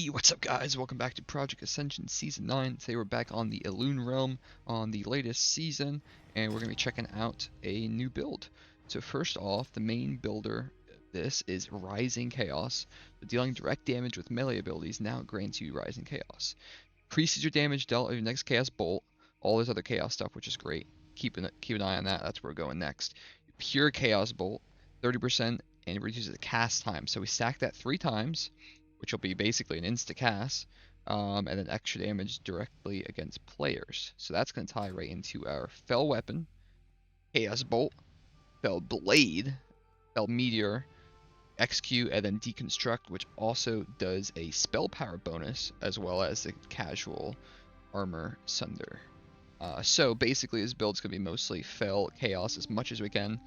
Hey, what's up guys? Welcome back to Project Ascension Season 9. Today we're back on the Elune Realm on the latest season, and we're going to be checking out a new build. So first off, the main builder, this is Rising Chaos. So dealing direct damage with melee abilities now grants you Rising Chaos. Increases your damage dealt with your next Chaos Bolt, all this other Chaos stuff, which is great. Keep an eye on that, that's where we're going next. Pure Chaos Bolt, 30%, and it reduces the cast time. So we stack that 3 times, which will be basically an insta-cast, and then extra damage directly against players. So that's going to tie right into our Fel Weapon, Chaos Bolt, Fel Blade, Fel Meteor, Execute, and then Deconstruct, which also does a spell power bonus, as well as the casual Armor Sunder. So basically this build's going to be mostly Fel Chaos as much as we can.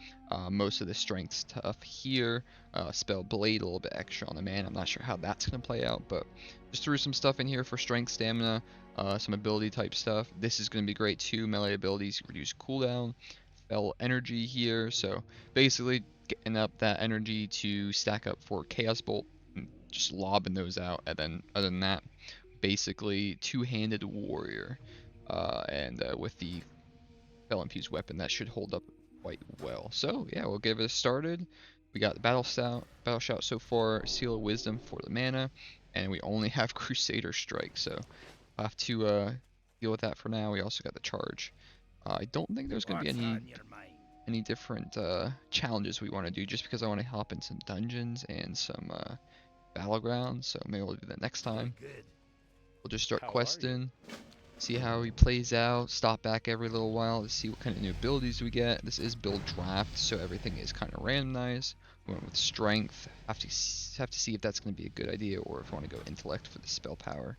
Most of the strength stuff here. Spell Blade, a little bit extra on the man. I'm not sure how that's going to play out, but just threw some stuff in here for strength, stamina, some ability type stuff. This is going to be great too. Melee abilities reduce cooldown. Fel Energy here. So basically getting up that energy to stack up for Chaos Bolt. And just lobbing those out. And then other than that, basically two-handed warrior. With the Fel infused weapon, that should hold up quite well. So yeah, we'll get it started. We got the battle shout so far, seal of wisdom for the mana, and we only have Crusader strike, so I'll have to deal with that for now. We also got the charge. I don't think there's gonna be any different challenges we want to do, just because I want to hop in some dungeons and some battlegrounds. So maybe we'll do that next time. We'll just start questing. See how he plays out, stop back every little while to see what kind of new abilities we get. This is build draft, so everything is kind of randomized. We went with strength. Have to see if that's going to be a good idea, or if I want to go intellect for the spell power.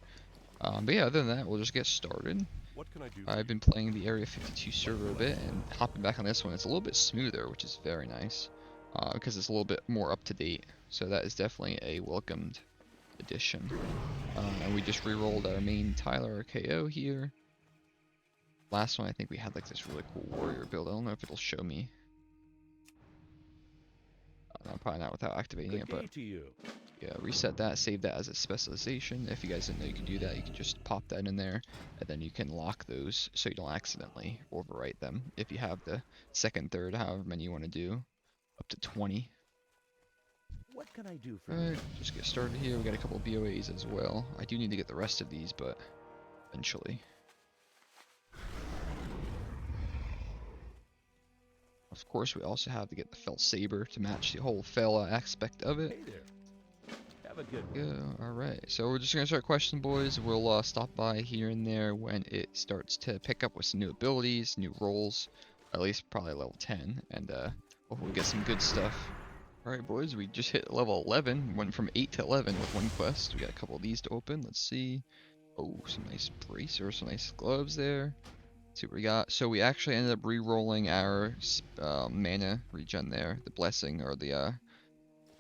But yeah, other than that, we'll just get started. What can I do? I've been playing the Area 52 server a bit, and hopping back on this one, it's a little bit smoother, which is very nice, because it's a little bit more up to date. So that is definitely a welcomed addition. And we just re-rolled our main Tyler RKO here. Last one, I think we had like this really cool warrior build. I don't know if it'll show me. No, probably not without activating it, but yeah, reset that, save that as a specialization. If you guys didn't know you could do that, you can just pop that in there, and then you can lock those so you don't accidentally overwrite them. If you have the second, third, however many you want to do, up to 20. What can I do for Alright, just get started here. We got a couple of BOAs as well. I do need to get the rest of these, but eventually. Of course, we also have to get the Fel Saber to match the whole Fel aspect of it. Hey there. Have a good one. Yeah, alright. So we're just going to start questioning, boys. We'll stop by here and there when it starts to pick up with some new abilities, new roles. At least probably level 10. And hopefully we get some good stuff. Alright boys, we just hit level 11, went from 8 to 11 with one quest. We got a couple of these to open, let's see. Oh, some nice bracers, some nice gloves there. Let's see what we got. So we actually ended up re-rolling our mana regen there, the blessing, or the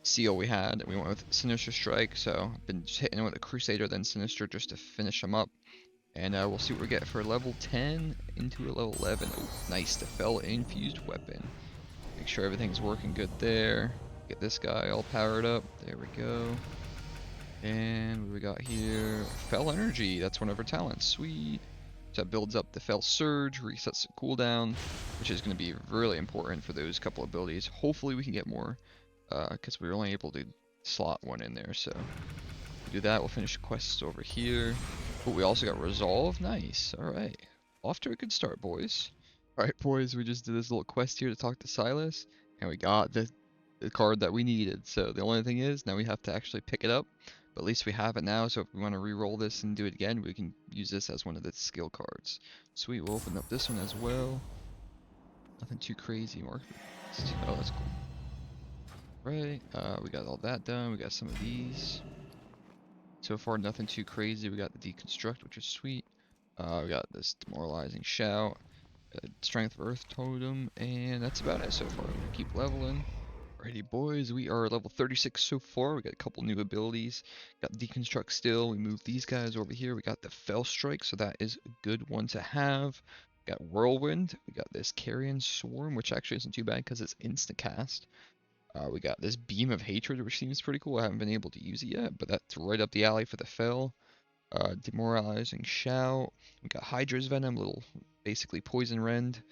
seal we had. We went with Sinister Strike, so I've been just hitting it with a Crusader, then Sinister, just to finish them up. And we'll see what we get for level 10 into a level 11. Oh, nice, the Fel infused weapon. Make sure everything's working good there. Get this guy all powered up. There we go. And what we got here? Fel Energy. That's one of our talents. Sweet. So that builds up the Fel Surge, resets the cooldown, which is going to be really important for those couple abilities. Hopefully we can get more, because we were only able to slot one in there. So we'll do that. We'll finish quests over here. But we also got Resolve. Nice. All right. Off to a good start, boys. All right, boys. We just did this little quest here to talk to Silas, and we got the card that we needed. So the only thing is now we have to actually pick it up, but at least we have it now. So if we want to re-roll this and do it again, we can use this as one of the skill cards. Sweet. We'll open up this one as well. Nothing too crazy. Mark. Oh, that's cool. Right. We got all that done. We got some of these. So far, nothing too crazy. We got the deconstruct, which is sweet. We got this demoralizing shout, strength of earth totem, and that's about it so far. I'm gonna keep leveling. Alrighty boys, we are level 36 so far. We got a couple new abilities. Got Deconstruct still. We moved these guys over here. We got the Fel Strike, so that is a good one to have. We got Whirlwind. We got this Carrion Swarm, which actually isn't too bad because it's insta-cast. We got this Beam of Hatred, which seems pretty cool. I haven't been able to use it yet, but that's right up the alley for the Fel. Demoralizing Shout. We got Hydra's Venom, little basically Poison Rend.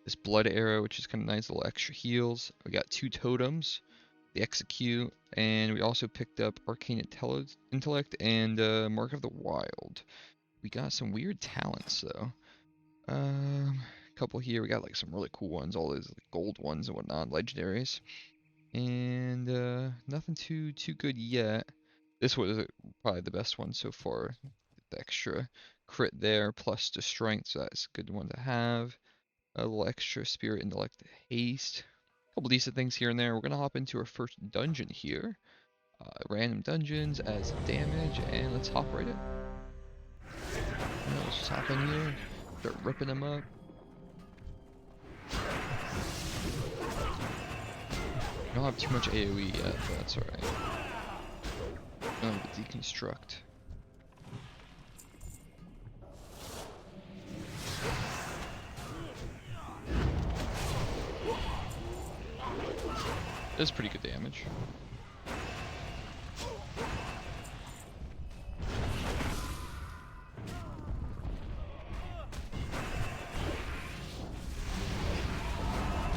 This Blood Arrow, which is kind of nice, little extra heals. We got 2 Totems, the Execute, and we also picked up Arcane Intellect and Mark of the Wild. We got some weird talents though. A couple here. We got like some really cool ones, all those like, gold ones and whatnot, legendaries. And nothing too good yet. This was probably the best one so far. The extra crit there plus the strength, so that's a good one to have. A little extra spirit, intellect, haste. A couple decent things here and there. We're gonna hop into our first dungeon here. Random dungeons as damage, and let's hop right in. Let's just hop in here, start ripping them up. I don't have too much AoE yet, but that's alright. The deconstruct. That's pretty good damage.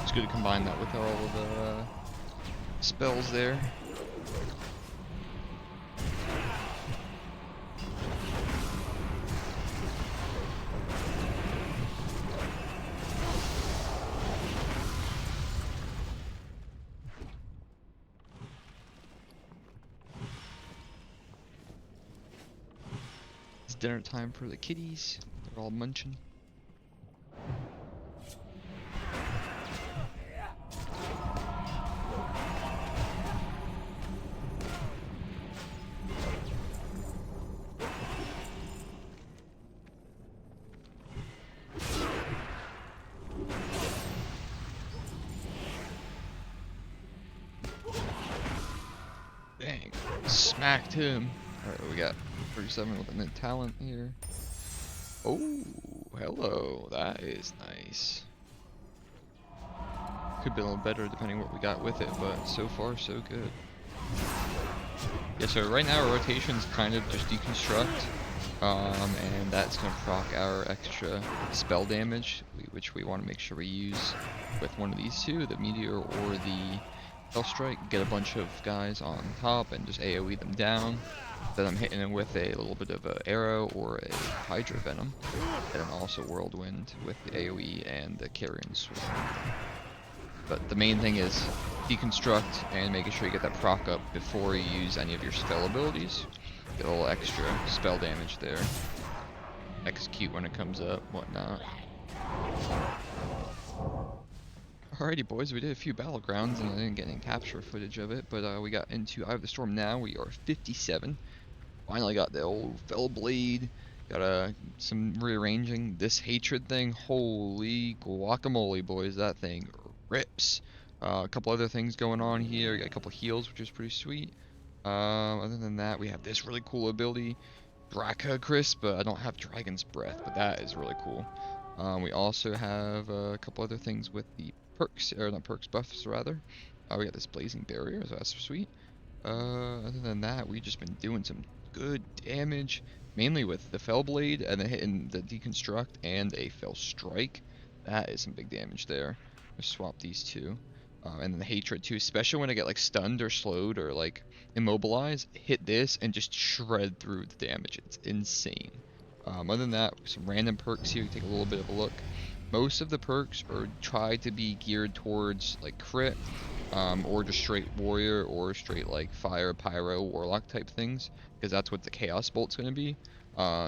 It's good to combine that with all of the spells there. It's dinner time for the kitties. They're all munching. Dang, smacked him. Alright, we got 37 with a mid talent here. Oh, hello, that is nice. Could be a little better depending what we got with it, but so far so good. Yeah, so right now our rotation's kind of just deconstruct, and that's gonna proc our extra spell damage, which we want to make sure we use with one of these two, the meteor or the Spell Strike. Get a bunch of guys on top and just AoE them down. Then I'm hitting them with a little bit of an arrow or a Hydra Venom, and then also Whirlwind with the AoE and the Carrion Sword. But the main thing is deconstruct and making sure you get that proc up before you use any of your spell abilities. Get a little extra spell damage there. Execute when it comes up, whatnot. Alrighty boys, we did a few battlegrounds and I didn't get any capture footage of it, but we got into Eye of the Storm now. We are 57. Finally got the old Fel Blade. Got some rearranging. This hatred thing, holy guacamole boys, that thing rips. A couple other things going on here. We got a couple heals, which is pretty sweet. Other than that, we have this really cool ability, Draka Crisp, but I don't have Dragon's Breath, but that is really cool. We also have a couple other things with the perks, or not perks, buffs rather. We got this Blazing Barrier, so that's sweet. Other than that, we've just been doing some good damage, mainly with the Fel Blade, and then hitting the Deconstruct and a Fel Strike. That is some big damage there. Let's swap these two. And then the Hatred too, especially when I get like stunned or slowed or like immobilized, hit this and just shred through the damage. It's insane. Other than that, some random perks here. Take a little bit of a look. Most of the perks are try to be geared towards like crit, or just straight warrior or straight like fire, pyro, warlock type things, because that's what the chaos bolt's going to be.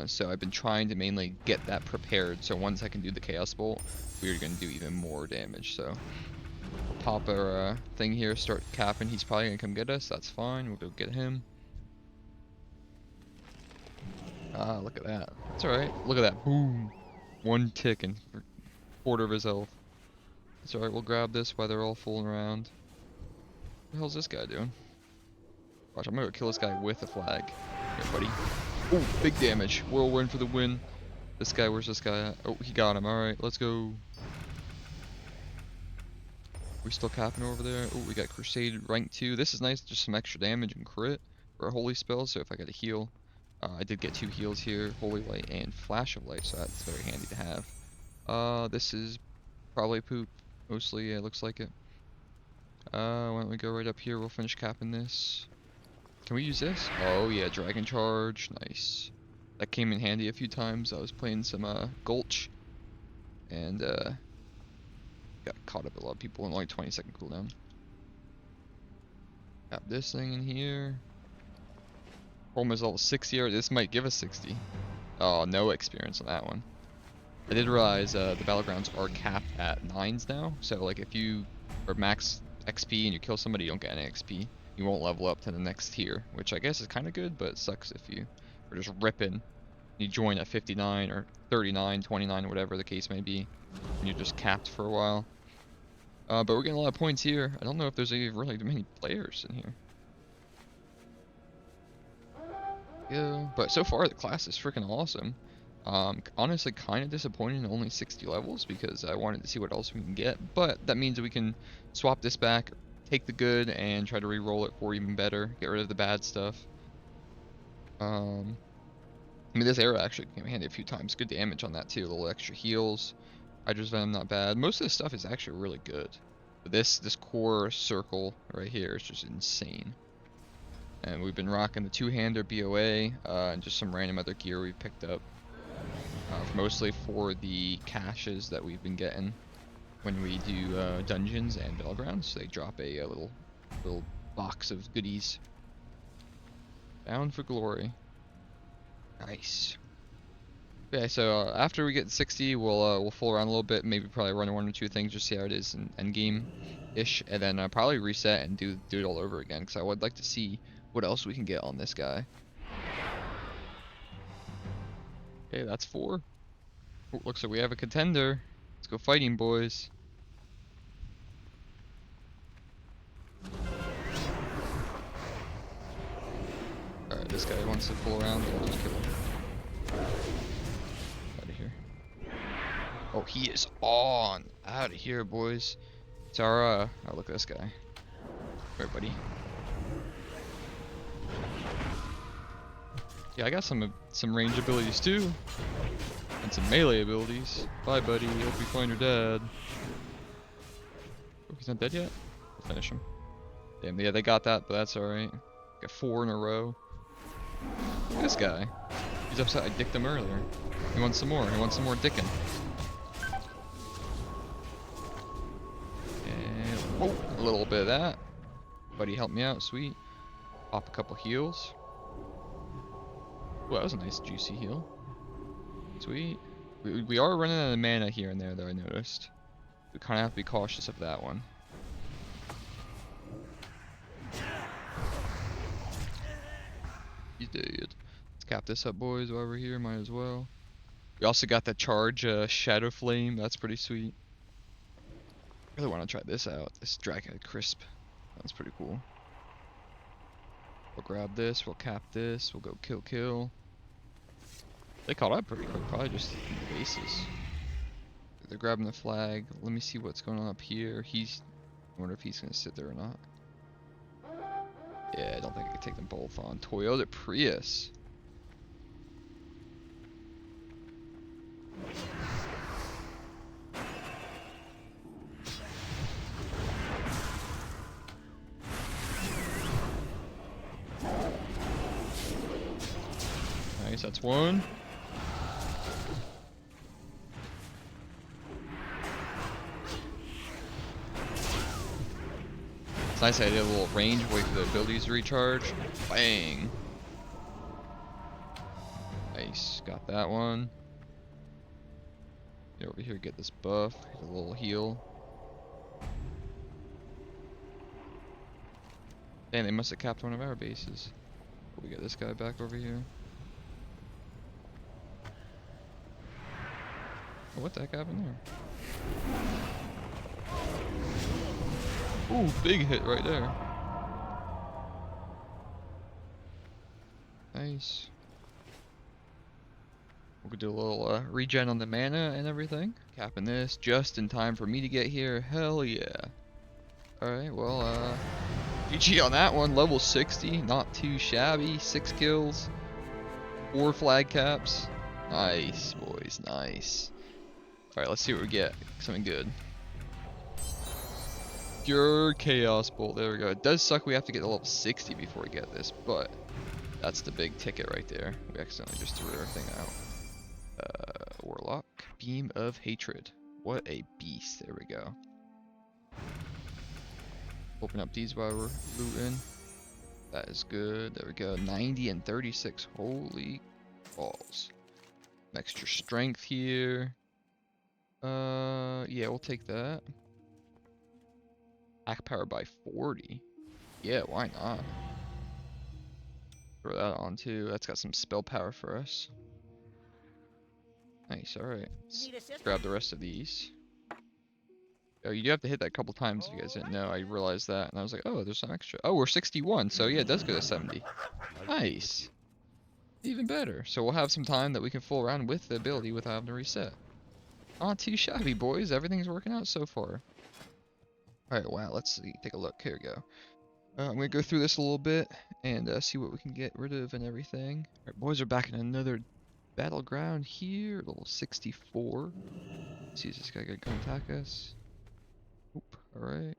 So I've been trying to mainly get that prepared, so once I can do the chaos bolt, we're going to do even more damage. So we'll pop our thing here, start capping. He's probably going to come get us. That's fine. We'll go get him. Ah, look at that. That's alright. Look at that. Boom. One tick and quarter of his health. It's alright, we'll grab this while they're all fooling around. What the hell's this guy doing? Watch, I'm gonna go kill this guy with a flag. Here, buddy. Oh, big damage. Whirlwind for the win. This guy, where's this guy at? Oh, he got him. Alright, let's go. We still capping over there. Oh, we got Crusade rank 2. This is nice, just some extra damage and crit for a holy spell. So if I got a heal, I did get 2 heals here, Holy Light and Flash of Light, so that's very handy to have. This is probably poop, mostly. Yeah, it looks like it. Why don't we go right up here? We'll finish capping this. Can we use this? Oh yeah, Dragon Charge, nice. That came in handy a few times. I was playing some Gulch, and got caught up a lot of people in only 20-second cooldown. Got this thing in here. Problem is level 60, or this might give us 60. Oh, no experience on that one. I did realize the battlegrounds are capped at 9s now, so like if you are max XP and you kill somebody, you don't get any XP. You won't level up to the next tier, which I guess is kind of good, but it sucks if you are just ripping. You join at 59 or 39, 29, whatever the case may be, and you're just capped for a while. But we're getting a lot of points here. I don't know if there's really many players in here. Yeah, but so far the class is freaking awesome. Honestly, kind of disappointed in only 60 levels because I wanted to see what else we can get. But that means that we can swap this back, take the good, and try to re-roll it for even better. Get rid of the bad stuff. I mean, this arrow actually came handy a few times. Good damage on that too. A little extra heals. Hydra's Venom, not bad. Most of this stuff is actually really good. But this core circle right here is just insane. And we've been rocking the two-hander BOA and just some random other gear we picked up. Mostly for the caches that we've been getting when we do dungeons and battlegrounds. They drop a little box of goodies. Bound for glory. Nice. Okay, so after we get 60, we'll fool around a little bit, maybe probably run one or two things, just see how it is in endgame-ish, and then probably reset and do it all over again, because I would like to see what else we can get on this guy. Okay, that's 4. Oh, looks like we have a contender. Let's go fighting, boys. Alright, this guy wants to pull around, but I'll just kill him. Out of here. Oh, he is on! Out of here, boys. It's our, oh, look at this guy. Alright, buddy. Yeah, I got some range abilities too. And some melee abilities. Bye, buddy. Hope you find your dad. Oh, he's not dead yet? We'll finish him. Damn, yeah, they got that, but that's alright. Got 4 in a row. Look at this guy. He's upset I dicked him earlier. He wants some more. He wants some more dicking. And, oh, a little bit of that. Buddy, help me out. Sweet. Pop a couple heals. Oh, that was a nice juicy heal. Sweet. We are running out of mana here and there, though, I noticed. We kind of have to be cautious of that one. He's dead. Let's cap this up, boys, while we're here. Might as well. We also got that charge Shadow Flame. That's pretty sweet. Really want to try this out. This Dragon Crisp. That's pretty cool. We'll grab this. We'll cap this. We'll go kill. They caught up pretty quick. Probably just in the bases. They're grabbing the flag. Let me see what's going on up here. I wonder if he's going to sit there or not. Yeah, I don't think I can take them both on. Toyota Prius. Nice, that's one. It's nice I did a little range, wait for the abilities to recharge. Bang! Nice, got that one. Get over here, get this buff, get a little heal. Dang, they must have capped one of our bases. We get this guy back over here. Oh, what the heck happened there? Ooh, big hit right there. Nice. We could do a little regen on the mana and everything. Capping this just in time for me to get here. Hell yeah. Alright, well, GG on that one. Level 60, not too shabby. 6 kills, 4 flag caps. Nice, boys, nice. Alright, let's see what we get. Something good. Pure Chaos Bolt. There we go. It does suck we have to get to level 60 before we get this, but that's the big ticket right there. We accidentally just threw everything out. Warlock. Beam of Hatred. What a beast. There we go. Open up these while we're looting. That is good. There we go. 90 and 36. Holy balls. Some extra strength here. Yeah, we'll take that. Attack power by 40. Yeah, why not? Throw that on too. That's got some spell power for us. Nice, alright. Let's grab the rest of these. Oh, you do have to hit that a couple times if you guys didn't know. I realized that and I was like, oh, there's some extra. Oh, we're 61, so yeah, it does go to 70. Nice. Even better. So we'll have some time that we can fool around with the ability without having to reset. Not too shabby, boys. Everything's working out so far. Alright, wow, let's see. Take a look. Here we go. I'm going to go through this a little bit and see what we can get rid of and everything. Alright, boys are back in another battleground here. Level 64. Let's see, is this guy going to come attack us? Oop, alright.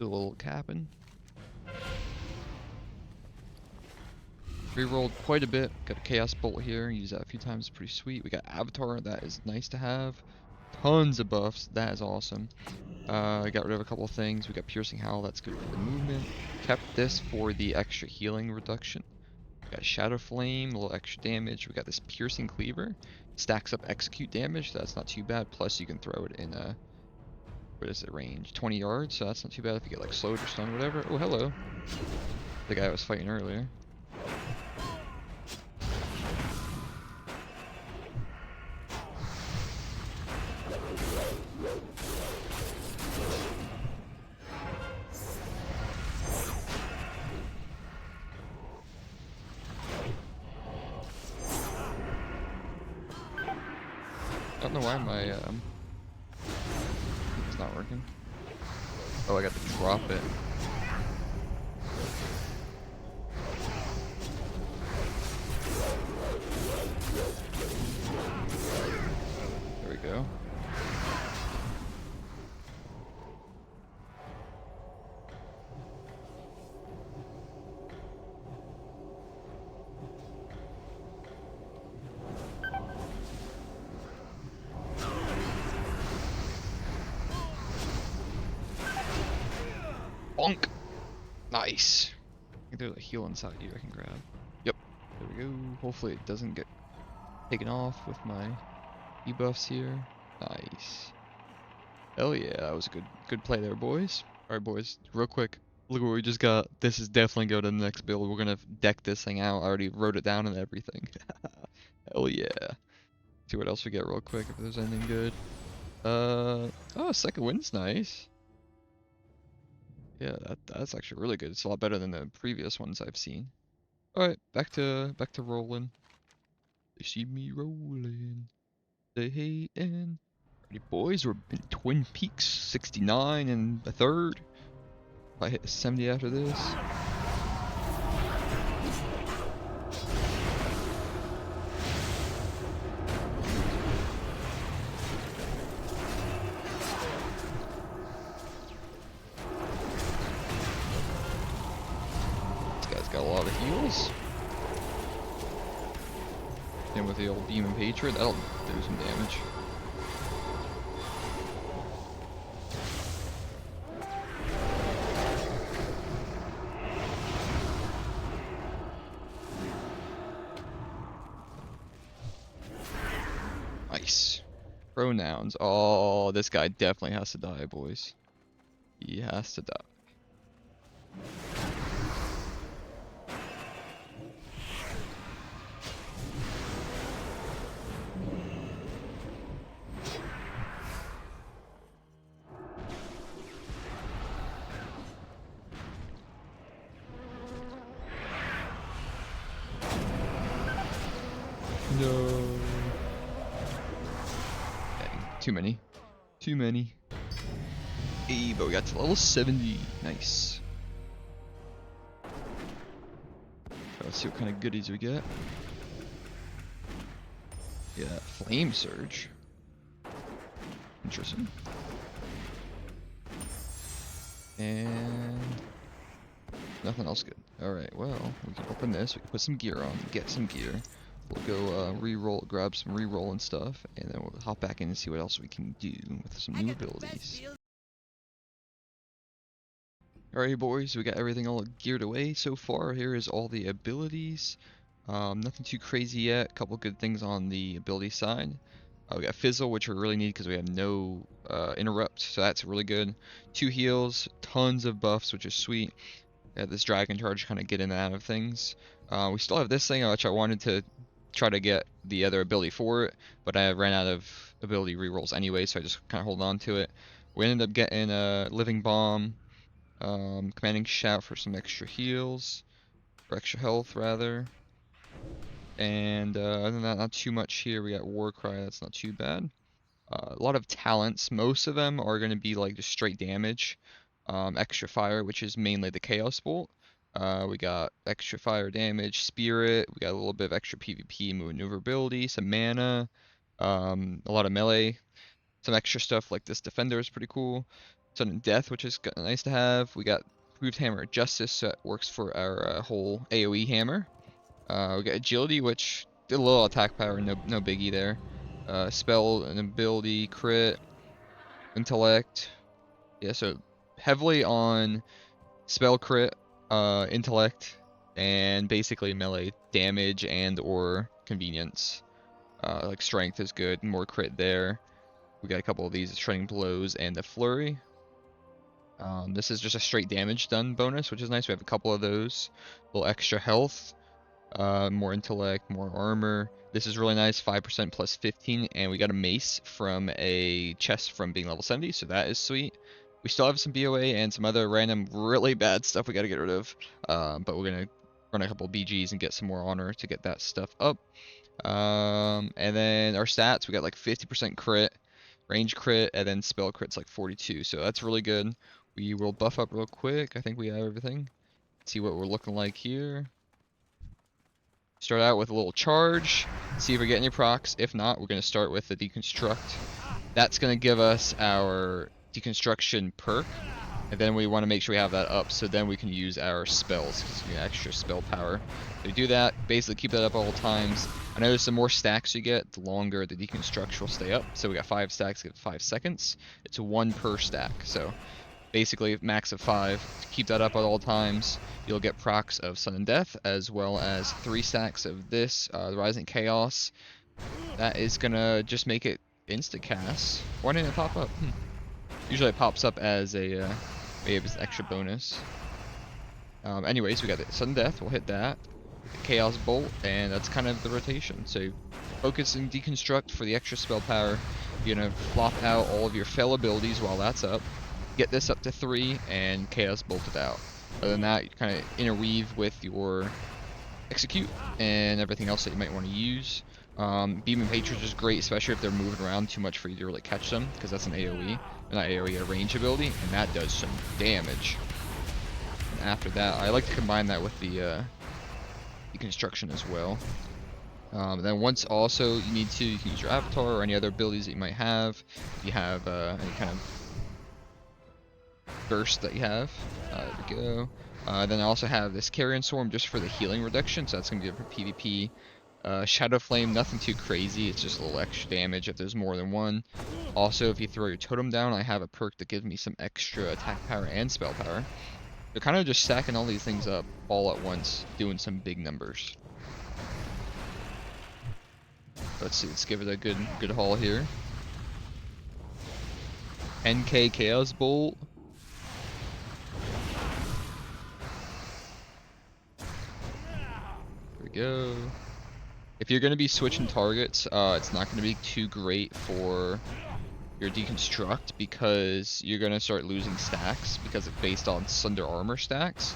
Do a little capping. Rerolled quite a bit. Got a Chaos Bolt here. Use that a few times. Pretty sweet. We got Avatar. That is nice to have. Tons of buffs. That is awesome. I got rid of a couple of things. We got Piercing Howl. That's good for the movement. Kept this for the extra healing reduction. We got Shadow Flame. A little extra damage. We got this Piercing Cleaver. Stacks up execute damage. That's not too bad. Plus you can throw it in a... What is it? Range? 20 yards. So that's not too bad if you get like slowed or stunned or whatever. Oh, hello. The guy I was fighting earlier. I don't know why my it's not working. Oh, I got to drop it. There we go. Bonk! Nice. I think there's a heal inside here I can grab. Yep. There we go. Hopefully it doesn't get taken off with my debuffs here. Nice. Hell yeah, that was a good play there, boys. Alright, boys, real quick. Look what we just got. This is definitely go to the next build. We're gonna deck this thing out. I already wrote it down and everything. Hell yeah. See what else we get real quick if there's anything good. Oh, second wind's nice. Yeah, that's actually really good. It's a lot better than the previous ones I've seen. All right, back to rolling. They see me rolling. They hating. Alrighty, boys, we're in Twin Peaks, 69 and a third. If I hit 70 after this. Got a lot of heals. And with the old Beam of Hatred, that'll do some damage. Nice. Pronouns. Oh, this guy definitely has to die, boys. He has to die. No. Dang, too many. Too many. Hey, but we got to level 70. Nice. Let's see what kind of goodies we get. Yeah, flame surge. Interesting. And nothing else good. Alright, well, we can open this, we can put some gear on, get some gear. We'll go re-roll, grab some re-roll and stuff, and then we'll hop back in and see what else we can do with some new abilities. Alright boys, we got everything all geared away so far. Here is all the abilities. Nothing too crazy yet, a couple good things on the ability side. We got Fizzle, which we really need because we have no interrupt, so that's really good. 2 heals, tons of buffs, which is sweet. Yeah, this dragon charge kind of get in and out of things. We still have this thing, which I wanted to try to get the other ability for it, but I ran out of ability rerolls anyway, so I just kind of hold on to it. We ended up getting a Living Bomb, Commanding Shout for some extra heals, or extra health rather. And other than that, not too much here. We got War Cry, that's not too bad. A lot of talents. Most of them are going to be like just straight damage. Extra fire, which is mainly the Chaos Bolt. We got extra fire damage, Spirit. We got a little bit of extra PvP maneuverability, some mana, a lot of melee, some extra stuff like this Defender is pretty cool. Sudden Death, which is nice to have. We got Proved Hammer of Justice, so that works for our whole AoE hammer. We got Agility, which did a little attack power, no biggie there. Spell and ability, crit, intellect. Yeah, so heavily on spell crit, intellect, and basically melee damage and or convenience. Like strength is good, more crit there. We got a couple of these, Shredding Blows and the Flurry. This is just a straight damage done bonus, which is nice. We have a couple of those. A little extra health. More intellect, more armor. This is really nice, 5% plus 15, and we got a mace from a chest from being level 70, so that is sweet. We still have some BOA and some other random really bad stuff we gotta get rid of, but we're gonna run a couple BGs and get some more honor to get that stuff up. And then our stats, we got like 50% crit, range crit, and then spell crit's like 42, so that's really good. We will buff up real quick. I think we have everything. See what we're looking like here. Start out with a little charge, see if we get any procs. If not, we're going to start with the deconstruct. That's going to give us our deconstruction perk, and then we want to make sure we have that up so then we can use our spells because we get extra spell power. So we do that, basically keep that up all times. I notice the more stacks you get, the longer the deconstruct will stay up. So we got 5 stacks, get 5 seconds. It's 1 per stack, so basically max of 5. To keep that up at all times, you'll get procs of Sudden Death, as well as 3 stacks of this, the Rising Chaos. That is gonna just make it insta-cast. Why didn't it pop up? Usually it pops up as a, maybe it's an extra bonus. Anyways, we got the Sudden Death, we'll hit that. The Chaos Bolt, and that's kind of the rotation. So focus and deconstruct for the extra spell power. You're gonna flop out all of your FEL abilities while that's up. Get this up to 3 and Chaos Bolt it out. Other than that, you kind of interweave with your execute and everything else that you might want to use. Beam and Patronage is great, especially if they're moving around too much for you to really catch them, because that's an AoE, or not AoE, a range ability, and that does some damage. And after that, I like to combine that with the deconstruction as well. Then once also you need to, you can use your avatar or any other abilities that you might have. If you have any kind of burst that you have. There we go. Then I also have this Carrion Swarm just for the healing reduction, so that's going to be for PvP. Shadow Flame, nothing too crazy, it's just a little extra damage if there's more than one. Also, if you throw your totem down, I have a perk that gives me some extra attack power and spell power. They're kind of just stacking all these things up all at once, doing some big numbers. Let's see, let's give it a good haul here. NK Chaos Bolt. Go. If you're going to be switching targets, it's not going to be too great for your deconstruct because you're going to start losing stacks because it's based on Sunder armor stacks.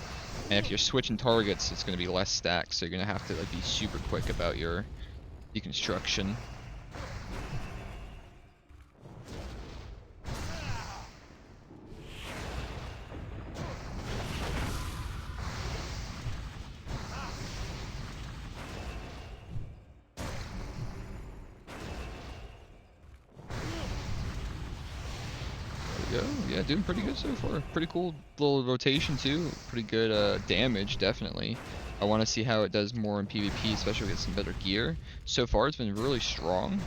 And if you're switching targets, it's going to be less stacks, so you're going to have to like be super quick about your deconstruction. go. Yeah, doing pretty good so far. Pretty cool little rotation too. Pretty good damage, definitely. I want to see how it does more in PvP, especially with some better gear. So far, it's been really strong.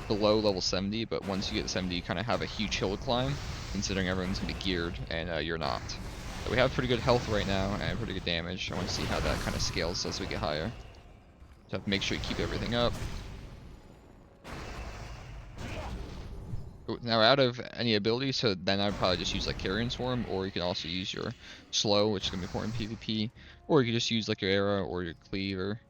Below level 70, but once you get to 70, you kind of have a huge hill to climb, considering everyone's gonna be geared and you're not. So we have pretty good health right now and pretty good damage. I want to see how that kind of scales as we get higher. So have to make sure you keep everything up. Now out of any abilities, so then I'd probably just use like Carrion Swarm, or you can also use your Slow, which is going to be important in PvP, or you can just use like your Arrow or your Cleave or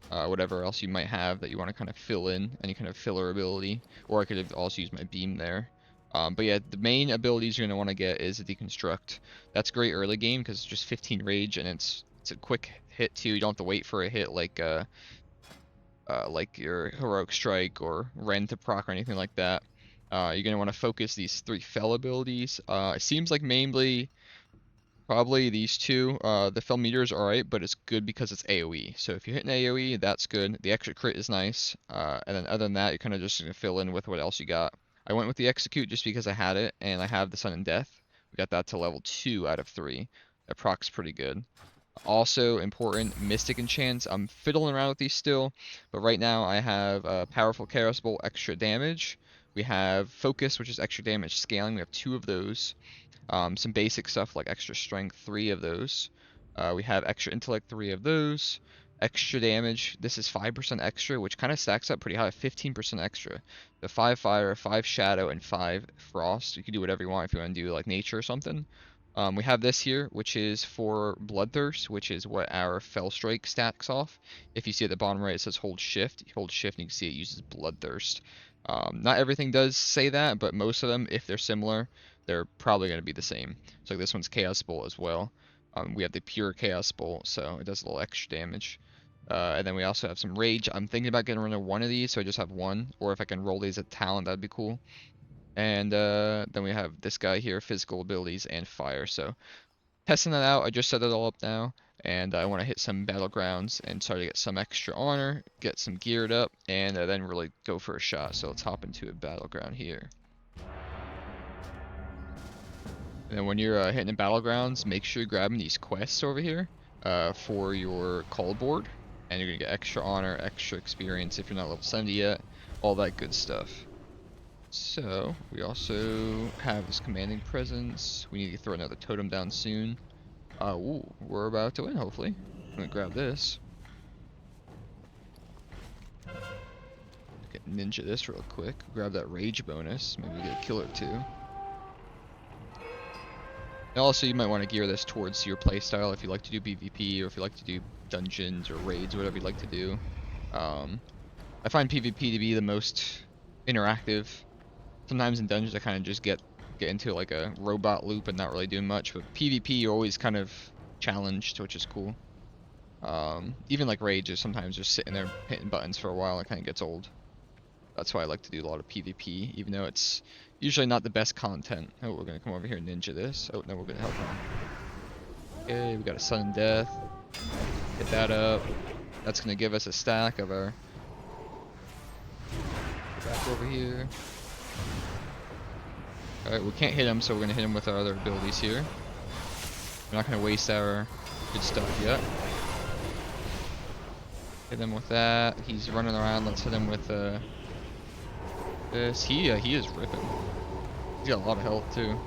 whatever else you might have that you want to kind of fill in, any kind of filler ability, or I could have also used my Beam there. But yeah, the main abilities you're going to want to get is a Deconstruct. That's great early game because it's just 15 rage and it's a quick hit too. You don't have to wait for a hit like your Heroic Strike or Rend to proc or anything like that. You're going to want to focus these 3 Fel abilities. It seems like mainly probably these two. The Fel Meteor is alright, but it's good because it's AoE. So if you hit an AoE, that's good. The extra crit is nice. And then other than that, you're kind of just going to fill in with what else you got. I went with the Execute just because I had it, and I have the Sun and Death. We got that to level 2 out of 3. That proc's pretty good. Also important, Mystic Enchants. I'm fiddling around with these still, but right now I have Powerful Chaos Bolt, extra damage. We have Focus, which is extra damage scaling. We have 2 of those. Some basic stuff like extra strength, 3 of those. We have extra intellect, 3 of those. Extra damage, this is 5% extra, which kind of stacks up pretty high, 15% extra. The 5 fire, 5 shadow, and 5 frost. You can do whatever you want if you want to do like nature or something. We have this here, which is for Bloodthirst, which is what our Fell Strike stacks off. If you see at the bottom right, it says hold shift. You hold shift and you can see it uses Bloodthirst. Not everything does say that, but most of them, if they're similar, they're probably going to be the same. So like this one's Chaos Bolt as well. We have the pure Chaos Bolt, so it does a little extra damage. And then we also have some Rage. I'm thinking about getting rid of one of these, so I just have one. Or if I can roll these at talent, that'd be cool. And then we have this guy here, physical abilities and fire. So testing that out, I just set it all up now. And I want to hit some battlegrounds and start to get some extra honor, get some geared up, and then really go for a shot. So let's hop into a battleground here. And then when you're hitting the battlegrounds, make sure you're grabbing these quests over here for your call board. And you're going to get extra honor, extra experience if you're not level 70 yet, all that good stuff. So, we also have this commanding presence. We need to throw another totem down soon. Ooh, we're about to win, hopefully. I'm gonna grab this. Get ninja this real quick. Grab that rage bonus. Maybe we get a kill or 2. And also, you might want to gear this towards your playstyle if you like to do PvP or if you like to do dungeons or raids, whatever you like to do. I find PvP to be the most interactive. Sometimes in dungeons I kind of just get into like a robot loop and not really doing much, but PvP you're always kind of challenged, which is cool. Even like raids is sometimes just sitting there hitting buttons for a while, it kind of gets old. That's why I like to do a lot of PvP, even though it's usually not the best content. Oh, we're gonna come over here and ninja this. Oh no, we're gonna help him. Okay, we got a Sun and Death. Hit that up. That's gonna give us a stack of our. Go back over here. Alright, we can't hit him, so we're going to hit him with our other abilities here. We're not going to waste our good stuff yet. Hit him with that. He's running around. Let's hit him with this. He is ripping. He's got a lot of health, too.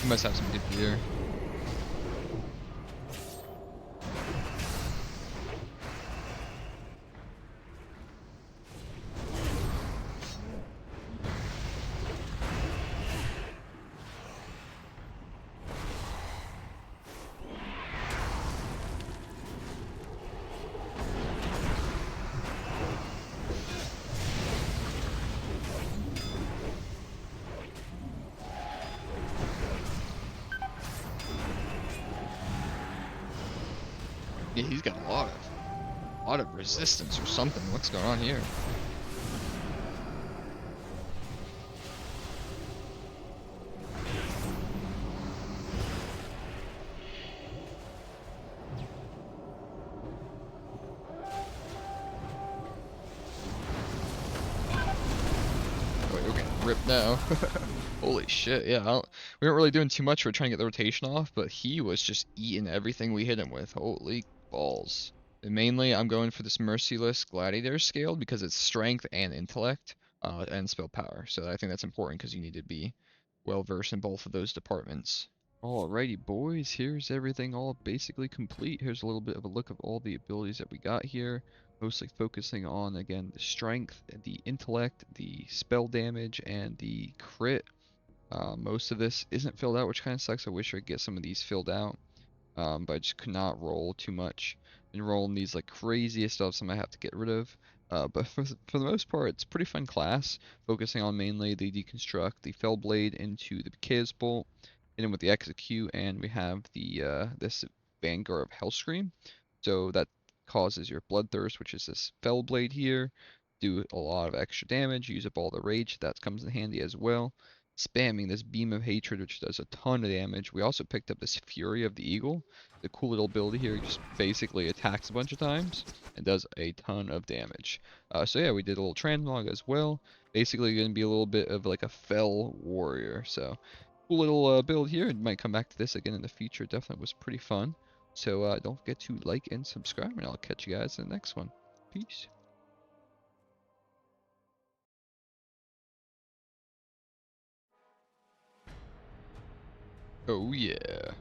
He must have some good gear. Yeah, he's got a lot of resistance or something. What's going on here? wait, we're getting ripped now. Holy shit, yeah. We weren't really doing too much. We're trying to get the rotation off, but he was just eating everything we hit him with. Holy balls. And mainly, I'm going for this Merciless Gladiator scale because it's strength and intellect, and spell power. So I think that's important because you need to be well versed in both of those departments. Alrighty, boys, here's everything all basically complete. Here's a little bit of a look of all the abilities that we got here. Mostly focusing on, again, the strength, the intellect, the spell damage, and the crit. Most of this isn't filled out, which kind of sucks. I wish I could get some of these filled out, but I just could not roll too much. And rolling these like craziest stuff, some I have to get rid of. But for the most part, it's a pretty fun class, focusing on mainly the deconstruct, the fell blade into the chaos bolt, and then with the execute, and we have the this Vanguard of Hellscream. So that causes your bloodthirst, which is this fell blade here. Do a lot of extra damage, use up all the rage, that comes in handy as well. Spamming this beam of hatred, which does a ton of damage. We also picked up this Fury of the Eagle. The cool little ability here, just basically attacks a bunch of times and does a ton of damage. So yeah, we did a little transmog as well. Basically going to be a little bit of like a FEL-Warrior. So cool little build here. Might come back to this again in the future. Definitely was pretty fun. So don't forget to like and subscribe, and I'll catch you guys in the next one. Peace. Oh yeah.